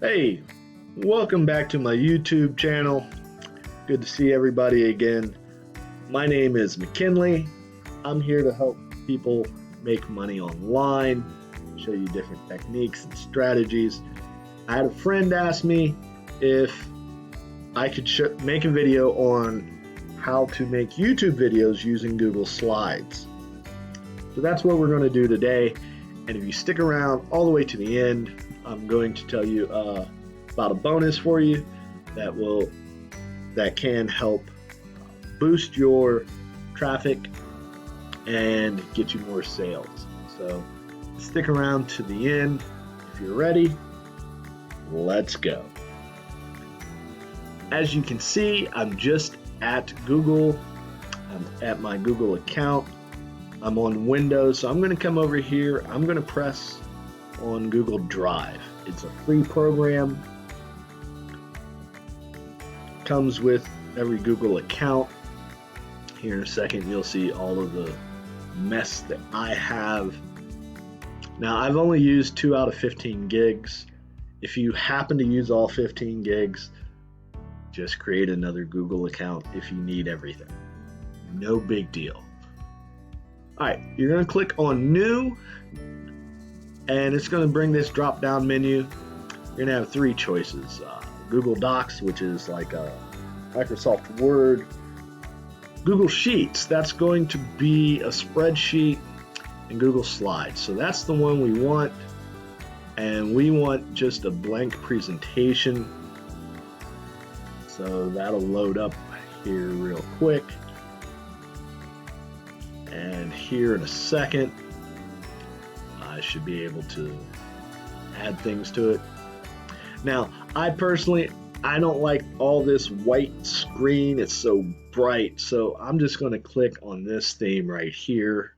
Hey, welcome back to my YouTube channel. Good to see everybody again. My name is McKinley. I'm here to help people make money online, show you different techniques and strategies. I had a friend ask me if I could make a video on how to make YouTube videos using Google Slides. So that's what we're going to do today. And if you stick around all the way to the end, I'm going to tell you about a bonus for you that can help boost your traffic and get you more sales. So stick around to the end. If you're ready, let's go. As you can see, I'm just at Google. I'm at my Google account. I'm on Windows, so I'm going to come over here. I'm going to press on Google Drive. It's a free program. Comes with every Google account. Here in a second, you'll see all of the mess that I have. Now, I've only used 2 out of 15 gigs. If you happen to use all 15 gigs, just create another Google account if you need everything. No big deal. All right, you're going to click on New, and it's going to bring this drop-down menu. You're going to have 3 choices. Google Docs, which is like a Microsoft Word. Google Sheets, that's going to be a spreadsheet. And Google Slides. So that's the one we want. And we want just a blank presentation. So that'll load up here real quick. And here in a second, I should be able to add things to it. Now, I don't like all this white screen. It's so bright. So I'm just going to click on this theme right here.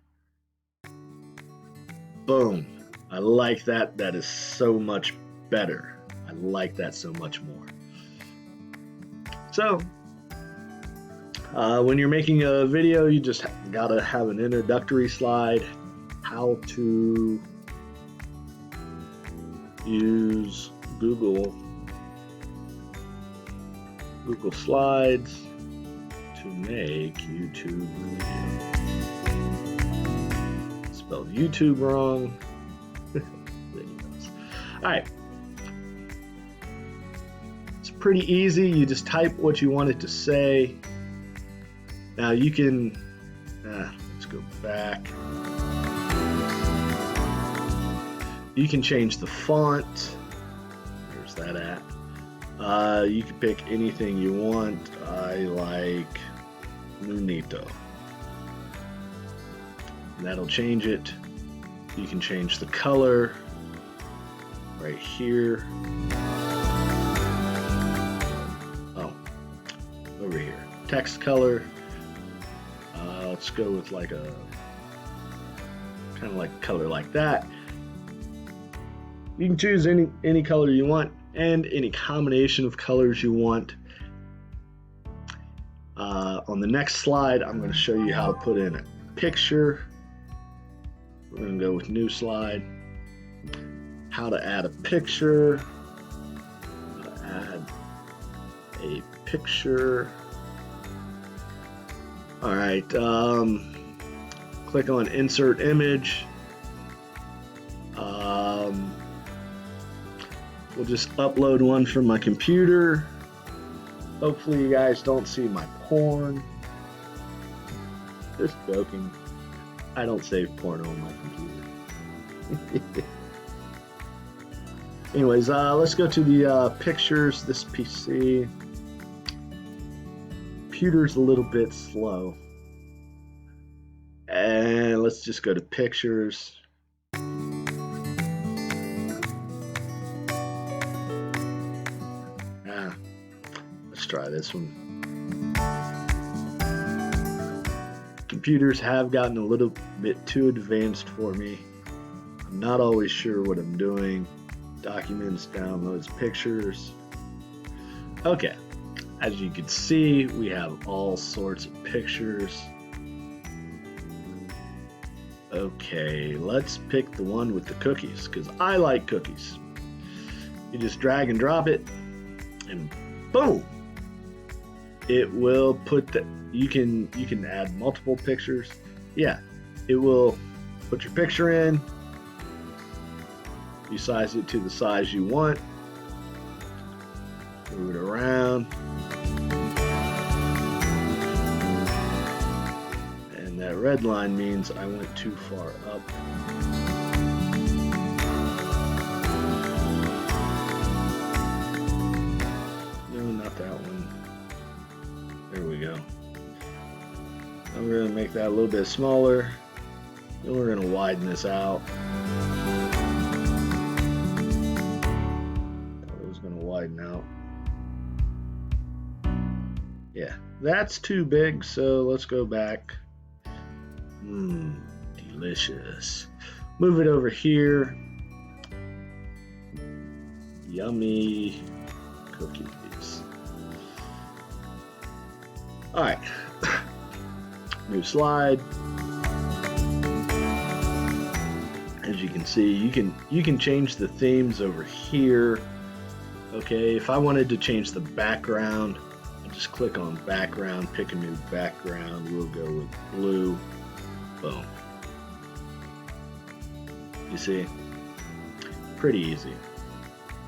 Boom. I like that. That is so much better. I like that so much more. So, when you're making a video, you just gotta have an introductory slide, how to use Google Slides to make YouTube videos. Spelled YouTube wrong. Videos. All right. It's pretty easy. You just type what you want it to say. Now you can, let's go back. You can change the font. Where's that at? You can pick anything you want. I like Lunito. That'll change it. You can change the color right here. Oh, over here. Text color. Let's go with like a kind of like color like that. You can choose any color you want and any combination of colors you want. On the next slide, I'm going to show you how to put in a picture. We're going to go with new slide. How to add a picture. How to add a picture. All right, click on Insert Image. We'll just upload one from my computer. Hopefully you guys don't see my porn. Just joking. I don't save porn on my computer. Anyways, let's go to the pictures. This PC. Computer's a little bit slow. And let's just go to pictures. Let's try this one. Computers have gotten a little bit too advanced for me. I'm not always sure what I'm doing. Documents, downloads, pictures. Okay. As you can see, we have all sorts of pictures. Okay, let's pick the one with the cookies, because I like cookies. You just drag and drop it, and boom, it will put the, you can add multiple pictures. Yeah, it will put your picture in, you size it to the size you want, move it around, and that red line means I went too far up. Not that one. There we go. I'm going to make that a little bit smaller. Then we're going to widen this out. It was going to widen out. Yeah, that's too big, so let's go back. Delicious. Move it over here. Yummy cookies. All right, new slide. As you can see, you can change the themes over here. Okay, if I wanted to change the background, I just click on background, pick a new background. We'll go with blue. Boom. You see, pretty easy.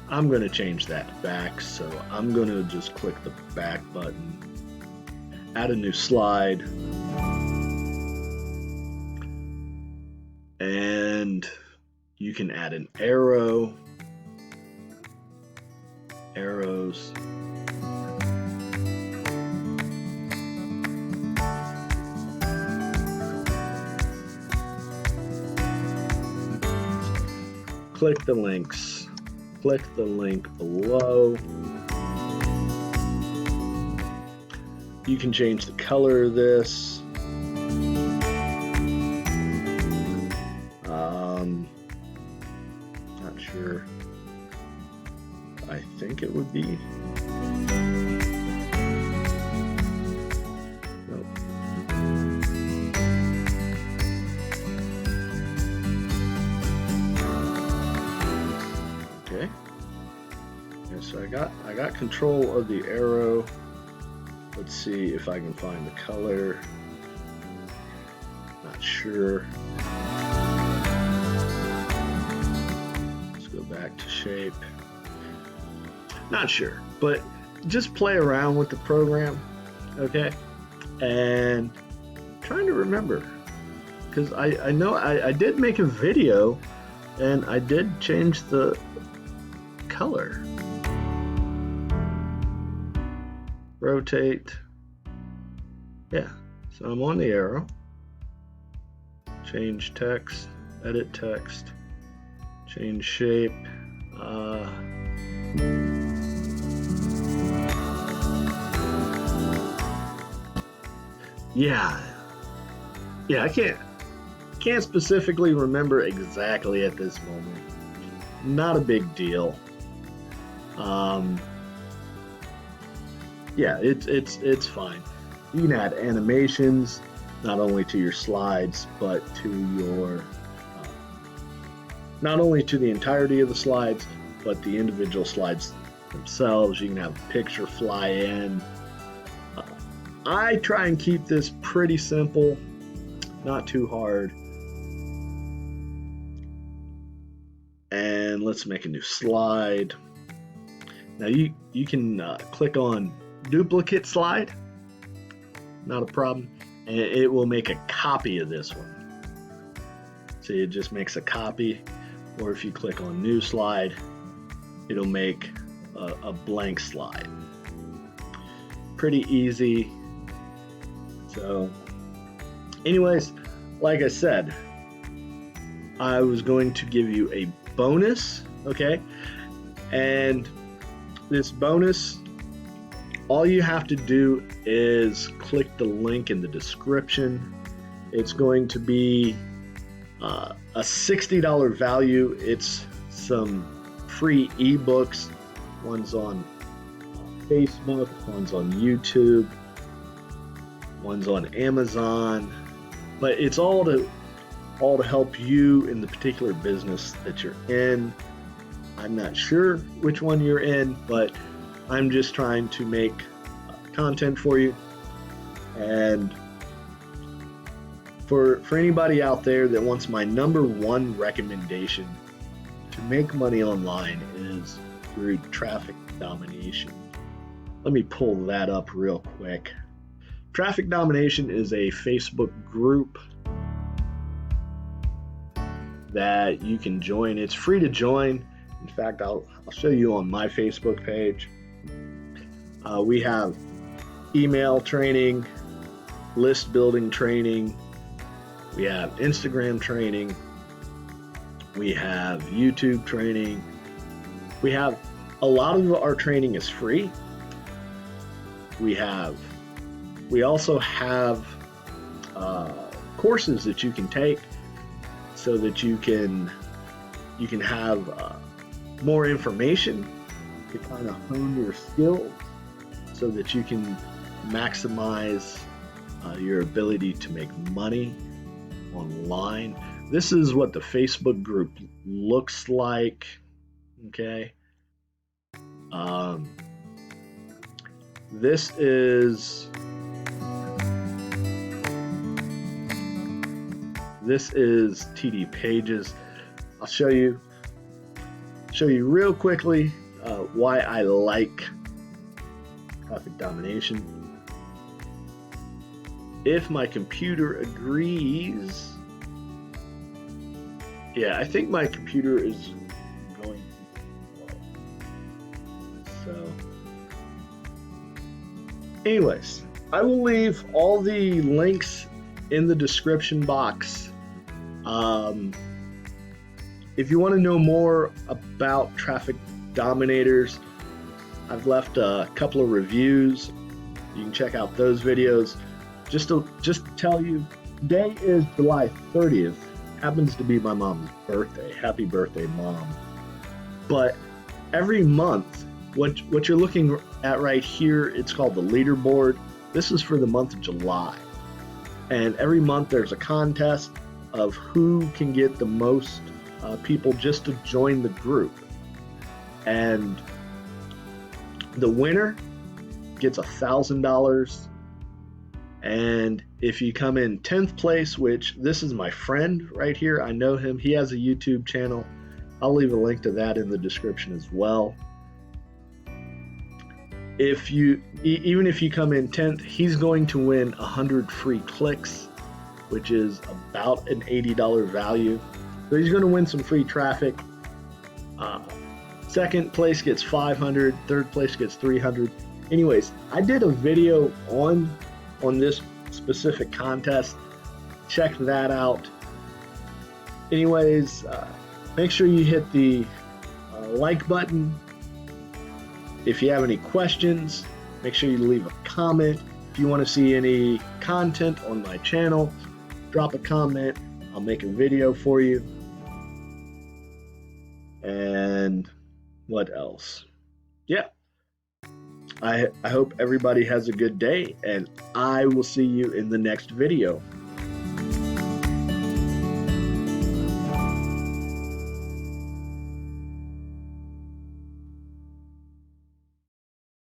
I'm going to change that back, so I'm going to just click the back button. Add a new slide, and you can add an arrow, arrows, click the links, click the link below. You can change the color of this. Not sure. I think it would be. Nope. Okay. Yeah, so I got control of the arrow. Let's see if I can find the color. Not sure. Let's go back to shape. Not sure, but just play around with the program, okay? And I'm trying to remember, because I know I did make a video and I did change the color. Rotate. Yeah, so I'm on the arrow. Change text, edit text, change shape. Yeah, I can't specifically remember exactly at this moment. Not a big deal. Yeah, it's fine. You can add animations not only to your slides, but to your not only to the entirety of the slides, but the individual slides themselves. You can have a picture fly in. I try and keep this pretty simple, not too hard. And let's make a new slide. Now you can click on duplicate slide, not a problem, and it will make a copy of this one. See, it just makes a copy, or if you click on new slide, it'll make a blank slide. Pretty easy. So anyways, like I said, I was going to give you a bonus, okay? And this bonus, all you have to do is click the link in the description. It's going to be a $60 value. It's some free ebooks. One's on Facebook, one's on YouTube, one's on Amazon, but it's all to help you in the particular business that you're in. I'm not sure which one you're in, but I'm just trying to make content for you. And for anybody out there that wants my #1 recommendation to make money online is through traffic domination. Let me pull that up real quick. Traffic domination is a Facebook group that you can join. It's free to join. In fact, I'll show you on my Facebook page. We have email training, list building training, we have Instagram training, we have YouTube training. We have a lot of our training is free. We also have courses that you can take so that you can have more information to kind of hone your skills so that you can maximize your ability to make money online. This is what the Facebook group looks like. Okay. This is TD Pages. I'll show you real quickly why I like traffic domination. If my computer agrees, yeah, I think my computer is going slow. So, anyways, I will leave all the links in the description box. If you want to know more about Traffic Dominators, I've left a couple of reviews. You can check out those videos. Just to tell you, today is July 30th. Happens to be my mom's birthday. Happy birthday, Mom. But every month, what you're looking at right here, it's called the leaderboard. This is for the month of July. And every month there's a contest of who can get the most people just to join the group. And the winner gets $1,000. And if you come in 10th place, which this is my friend right here, I know him, he has a YouTube channel. I'll leave a link to that in the description as well. Even if you come in 10th, he's going to win 100 free clicks, which is about an $80 value. So he's going to win some free traffic. Second place gets 500, third place gets 300. Anyways, I did a video on this specific contest. Check that out. Anyways, make sure you hit the like button. If you have any questions, make sure you leave a comment. If you want to see any content on my channel, drop a comment. I'll make a video for you. And what else? Yeah. I hope everybody has a good day, and I will see you in the next video.